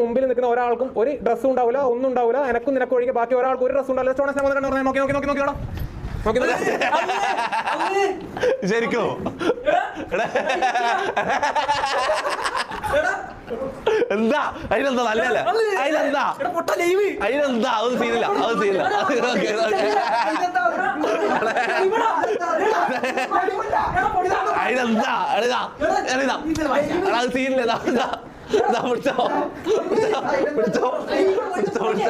മുമ്പിൽ നിൽക്കുന്ന ഒരാൾക്കും ഒരു ഡ്രസ്സും ഉണ്ടാവില്ല, ഒന്നും ഉണ്ടാവില്ല. എനക്കും നിനക്കും ഒഴികെ ബാക്കി ഒരാൾക്ക് ഒരു ഡ്രസ്സും ഉണ്ടാവില്ല. ശരിക്കോ? എന്താ അതിനെന്താ നല്ലല്ലേ? അതിനെന്താ അതിനെന്താ? അത് സീനില്ല, അത് സീനില്ല. അതിനെന്താ അത് സീനില്ല. പിടിച്ചോ പിടിച്ചോ പിടിച്ചോ പിടിച്ചോ.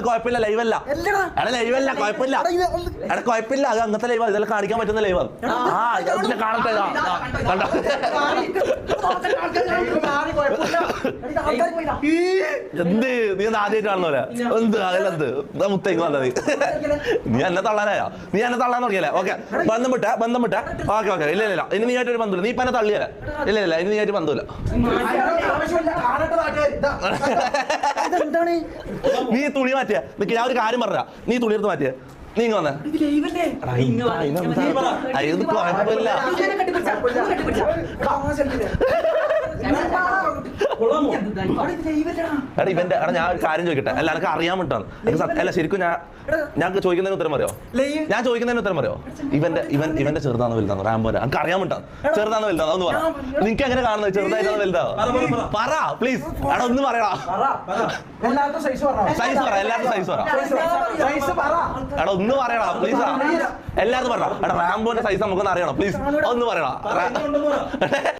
കുഴപ്പമില്ല, ലൈവല്ല എടാ, ലൈവല്ല, കുഴപ്പമില്ല എടാ, കുഴപ്പമില്ല. അത് അങ്ങനത്തെ ലൈവാ, ഇതെല്ലാം കാണിക്കാൻ പറ്റുന്ന ലൈവാണ്. ആ ഇതിനെ കാണട്ടെ. കണ്ടോ എന്ത് നീ ഒന്ന് ആദ്യമായിട്ട് കാണുന്നവരെ എന്ത് അതിലെന്ത് മുത്തേക്ക് വന്നത്? നീ എന്നെ തള്ളാനായ, നീ എന്നെ തള്ളാൻ തുടങ്ങിയല്ലേ? ഓക്കെ, ബന്ധം വിട്ട. ഓക്കെ ഓക്കെ, ഇല്ല ഇല്ല, ഇനി നീ ആയിട്ടൊരു ബന്ധമില്ല. നീ ഇപ്പൊ എന്നെ തള്ളിയല്ലേ? ഇല്ല ഇല്ല, ഇനി നീ ആയിട്ട് ബന്ധമില്ല. നീ തുണി മാറ്റിയ നിക്ക്, ഞാൻ ഒരു കാര്യം പറഞ്ഞ. നീ തുണി എടുത്ത് മാറ്റിയ, നീ ഇങ്ങ വന്നേ. ഇത് കുഴപ്പമില്ല. എടാ ഇവന്റെ എടാ ഞാൻ ഒരു കാര്യം ചോദിക്കട്ടെ? അല്ല എനിക്ക് അറിയാൻ വിട്ടാണ്. അല്ല ശരിക്കും ഞാൻ ചോദിക്കുന്നതിന് ഉത്തരം അറിയോ? ഞാൻ ചോദിക്കുന്നതിന് ഉത്തരം അറിയോ? ഇവന്റെ ചെറുതാന്ന് വലുതാന്ന് റാംബോനെ എനിക്ക് അറിയാൻ വിട്ടാണ്. ചെറുതാന്ന് വലുതാന്ന് ഒന്ന് പറ. നിനക്ക് എങ്ങനെ കാണുന്നത്? ചെറുതായിട്ടാണ് വലുതാവും? പറ പ്ലീസ്. എടാ ഒന്ന് പറയടാ. സൈസ് പറ, എല്ലാവർക്കും സൈസ് പറ. എടാ ഒന്ന് പറയടാ പ്ലീസ്. എല്ലാവർക്കും പറയടാ. എടാ റാംബോന്റെ സൈസ് നമുക്കൊന്ന് അറിയണം പ്ലീസ്. ഒന്ന് പറയടാ.